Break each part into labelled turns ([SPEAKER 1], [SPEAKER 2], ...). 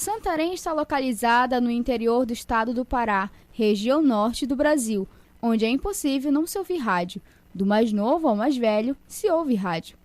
[SPEAKER 1] Santarém está localizada no interior do estado do Pará, região norte do Brasil, onde é impossível não se ouvir rádio. Do mais novo ao mais velho, se ouve rádio.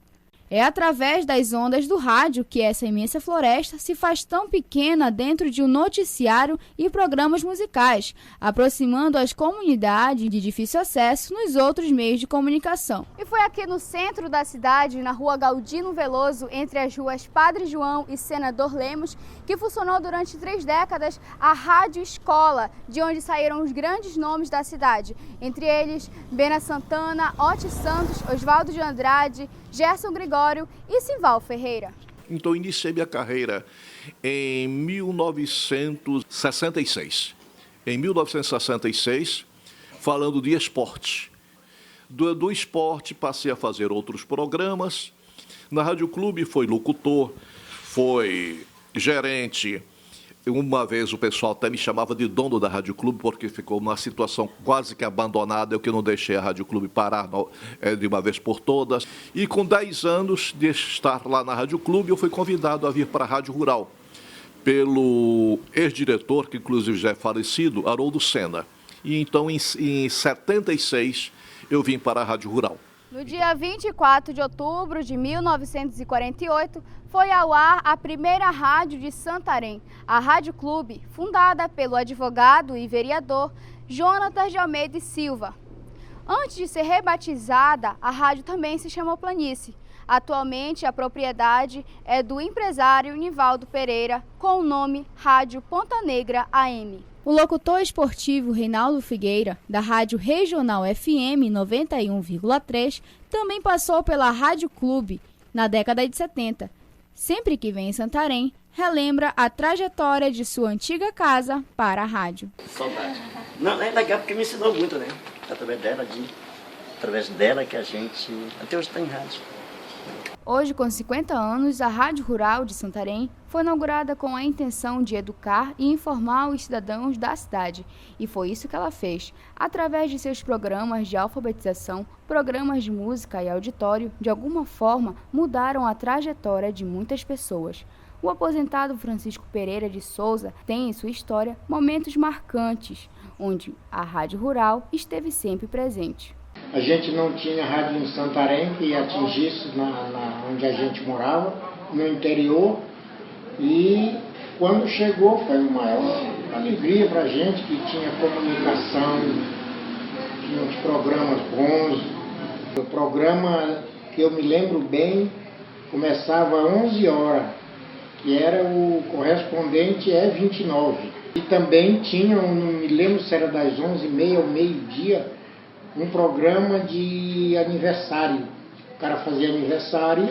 [SPEAKER 1] É através das ondas do rádio que essa imensa floresta se faz tão pequena dentro de um noticiário e programas musicais, aproximando as comunidades de difícil acesso nos outros meios de comunicação. E foi aqui no centro da cidade, na rua Galdino Veloso, entre as ruas Padre João e Senador Lemos, que funcionou durante 3 décadas a Rádio Escola, de onde saíram os grandes nomes da cidade, entre eles Bena Santana, Otis Santos, Oswaldo de Andrade, Gerson Gregório e Simval Ferreira.
[SPEAKER 2] Então, iniciei minha carreira em 1966. Em 1966, falando de esporte. Do esporte, passei a fazer outros programas. Na Rádio Clube, foi locutor, foi gerente. Uma vez o pessoal até me chamava de dono da Rádio Clube, porque ficou numa situação quase que abandonada, eu que não deixei a Rádio Clube parar de uma vez por todas. E com 10 anos de estar lá na Rádio Clube, eu fui convidado a vir para a Rádio Rural, pelo ex-diretor, que inclusive já é falecido, Haroldo Senna. E então, em 76, eu vim para a Rádio Rural.
[SPEAKER 1] No dia 24 de outubro de 1948, foi ao ar a primeira rádio de Santarém, a Rádio Clube, fundada pelo advogado e vereador Jonatas de Almeida e Silva. Antes de ser rebatizada, a rádio também se chamou Planície. Atualmente, a propriedade é do empresário Nivaldo Pereira, com o nome Rádio Ponta Negra AM. O locutor esportivo Reinaldo Figueira, da Rádio Regional FM 91,3, também passou pela Rádio Clube na década de 70. Sempre que vem em Santarém, relembra a trajetória de sua antiga casa para a rádio.
[SPEAKER 3] Saudade. Não, é legal porque me ensinou muito, né? Através dela que a gente até hoje está em rádio.
[SPEAKER 1] Hoje, com 50 anos, a Rádio Rural de Santarém foi inaugurada com a intenção de educar e informar os cidadãos da cidade. E foi isso que ela fez. Através de seus programas de alfabetização, programas de música e auditório, de alguma forma, mudaram a trajetória de muitas pessoas. O aposentado Francisco Pereira de Souza tem em sua história momentos marcantes, onde a Rádio Rural esteve sempre presente.
[SPEAKER 4] A gente não tinha rádio em Santarém que atingisse onde a gente morava, no interior, e quando chegou foi uma maior alegria para a gente, que tinha comunicação, tinha uns programas bons. O programa que eu me lembro bem começava às 11 horas, que era o correspondente E29. E também tinha, não me lembro se era das 11h30 ao meio-dia, um programa de aniversário. O cara fazia aniversário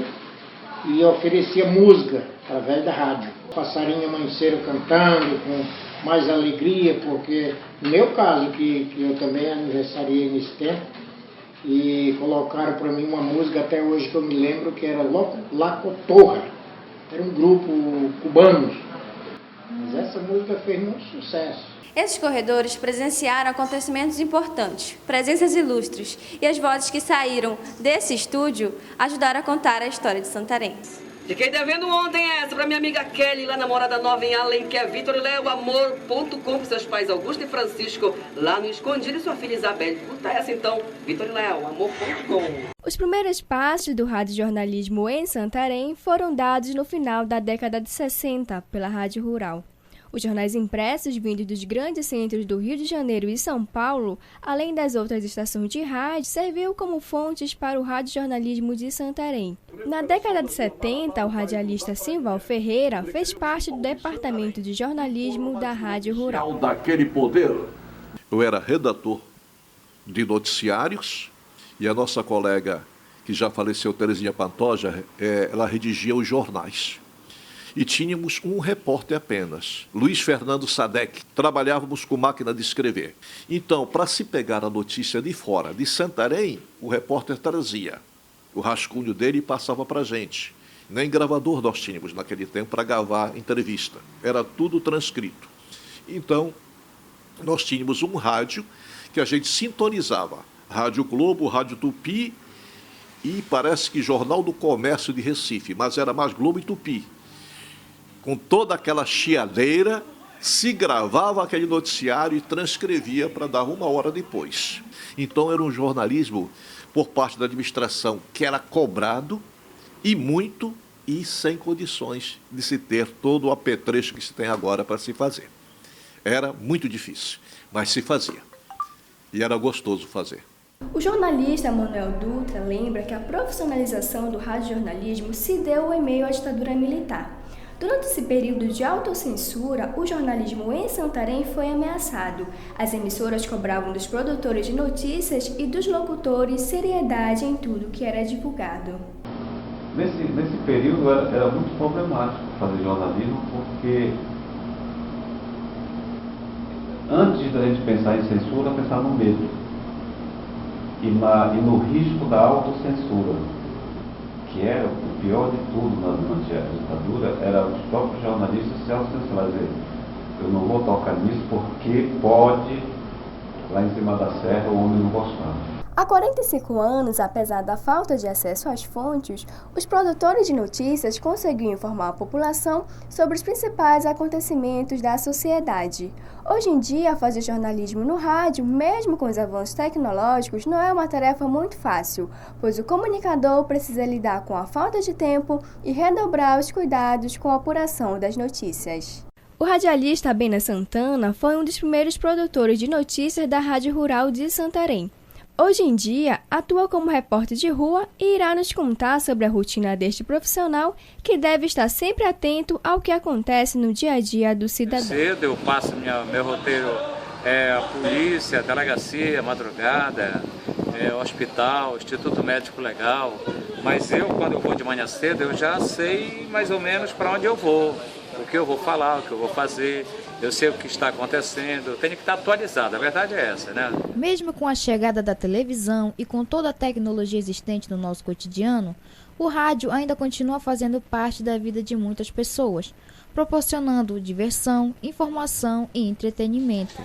[SPEAKER 4] e oferecia música através da rádio. Passarinho amanheceram cantando com mais alegria, porque no meu caso, que eu também aniversariei nesse tempo, e colocaram para mim uma música até hoje que eu me lembro, que era La Cotorra. Era um grupo cubano. Mas essa música fez muito sucesso.
[SPEAKER 5] Esses corredores presenciaram acontecimentos importantes, presenças ilustres, e as vozes que saíram desse estúdio ajudaram a contar a história de Santarém.
[SPEAKER 6] Fiquei devendo ontem essa para minha amiga Kelly, lá na Morada Nova em Além, que é vitorleoamor.com, com seus pais Augusto e Francisco, lá no Escondido, e sua filha Isabel. Curta essa então, vitorleoamor.com.
[SPEAKER 7] Os primeiros passos do radiojornalismo em Santarém foram dados no final da década de 60 pela Rádio Rural. Os jornais impressos vindos dos grandes centros do Rio de Janeiro e São Paulo, além das outras estações de rádio, serviu como fontes para o radiojornalismo de Santarém. Na década de 70, o radialista Simval Ferreira fez parte do departamento de jornalismo da Rádio Rural.
[SPEAKER 2] Daquele poder. Eu era redator de noticiários e a nossa colega, que já faleceu, Terezinha Pantoja, ela redigia os jornais. E tínhamos um repórter apenas, Luiz Fernando Sadek. Trabalhávamos com máquina de escrever. Então, para se pegar a notícia de fora, de Santarém, o repórter trazia o rascunho dele e passava para a gente. Nem gravador nós tínhamos naquele tempo para gravar entrevista. Era tudo transcrito. Então, nós tínhamos um rádio que a gente sintonizava. Rádio Globo, Rádio Tupi e parece que Jornal do Comércio de Recife, mas era mais Globo e Tupi. com toda aquela chiadeira, se gravava aquele noticiário e transcrevia para dar 1 hora depois. Então era um jornalismo por parte da administração que era cobrado e muito e sem condições de se ter todo o apetrecho que se tem agora para se fazer. Era muito difícil, mas se fazia. E era gostoso fazer.
[SPEAKER 7] O jornalista Manuel Dutra lembra que a profissionalização do radiojornalismo se deu em meio à ditadura militar. Durante esse período de autocensura, o jornalismo em Santarém foi ameaçado. As emissoras cobravam dos produtores de notícias e dos locutores seriedade em tudo que era divulgado.
[SPEAKER 8] Nesse período era muito problemático fazer jornalismo, porque antes da gente pensar em censura, pensar no medo e no risco da autocensura, que era o pior de tudo durante a ditadura, era os próprios jornalistas se autocensurarem. Eu não vou tocar nisso porque pode, lá em cima da serra, o homem não gostar.
[SPEAKER 7] Há 45 anos, apesar da falta de acesso às fontes, os produtores de notícias conseguiam informar a população sobre os principais acontecimentos da sociedade. Hoje em dia, fazer jornalismo no rádio, mesmo com os avanços tecnológicos, não é uma tarefa muito fácil, pois o comunicador precisa lidar com a falta de tempo e redobrar os cuidados com a apuração das notícias. O radialista Abena Santana foi um dos primeiros produtores de notícias da Rádio Rural de Santarém. Hoje em dia, atua como repórter de rua e irá nos contar sobre a rotina deste profissional que deve estar sempre atento ao que acontece no dia a dia do cidadão.
[SPEAKER 9] Cedo eu passo meu roteiro, a polícia, a delegacia, a madrugada, hospital, Instituto Médico Legal. Mas quando eu vou de manhã cedo, eu já sei mais ou menos para onde eu vou, o que eu vou falar, o que eu vou fazer. Eu sei o que está acontecendo, eu tenho que estar atualizado, a verdade é essa, né?
[SPEAKER 10] Mesmo com a chegada da televisão e com toda a tecnologia existente no nosso cotidiano, o rádio ainda continua fazendo parte da vida de muitas pessoas, proporcionando diversão, informação e entretenimento.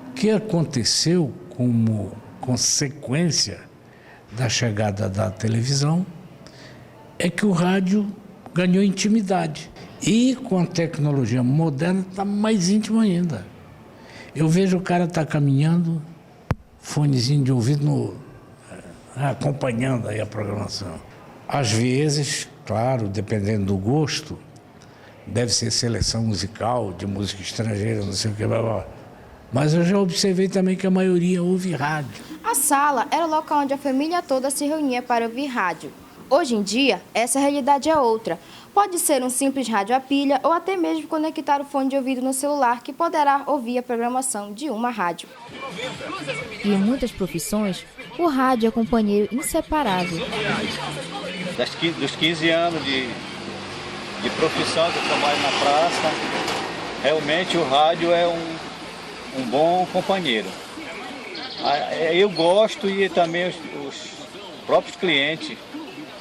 [SPEAKER 11] O que aconteceu como consequência da chegada da televisão é que o rádio ganhou intimidade. E com a tecnologia moderna está mais íntimo ainda. Eu vejo o cara tá caminhando, fonezinho de ouvido, acompanhando aí a programação. Às vezes, claro, dependendo do gosto, deve ser seleção musical, de música estrangeira, não sei o que, blá, blá. Mas eu já observei também que a maioria ouve rádio.
[SPEAKER 12] A sala era o local onde a família toda se reunia para ouvir rádio. Hoje em dia, essa realidade é outra. Pode ser um simples rádio a pilha ou até mesmo conectar o fone de ouvido no celular que poderá ouvir a programação de uma rádio.
[SPEAKER 10] E em muitas profissões, o rádio é companheiro inseparável.
[SPEAKER 13] Dos 15 anos de profissão que eu trabalho na praça, realmente o rádio é um bom companheiro. Eu gosto e também os próprios clientes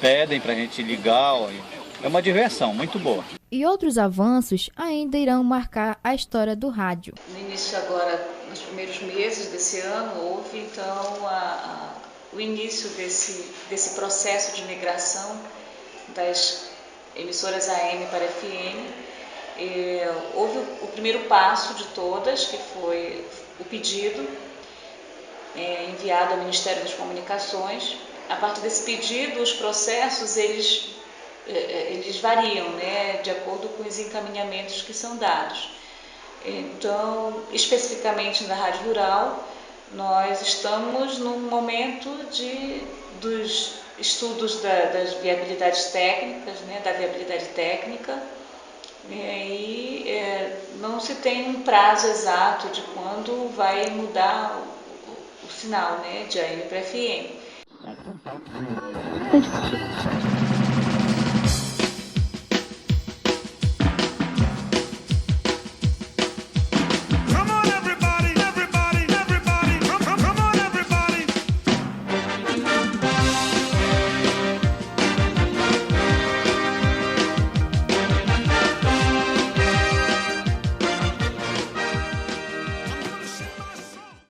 [SPEAKER 13] pedem para a gente ligar, é uma diversão muito boa.
[SPEAKER 10] E outros avanços ainda irão marcar a história do rádio.
[SPEAKER 14] No início agora, nos primeiros meses desse ano, houve então o início desse processo de migração das emissoras AM para FM. Houve o primeiro passo de todas, que foi o pedido enviado ao Ministério das Comunicações. A partir desse pedido, os processos eles variam, né, de acordo com os encaminhamentos que são dados. Então, especificamente na Rádio Rural, nós estamos num momento dos estudos das viabilidades técnicas, né, da viabilidade técnica, e não se tem um prazo exato de quando vai mudar o sinal, né, de AM para FM.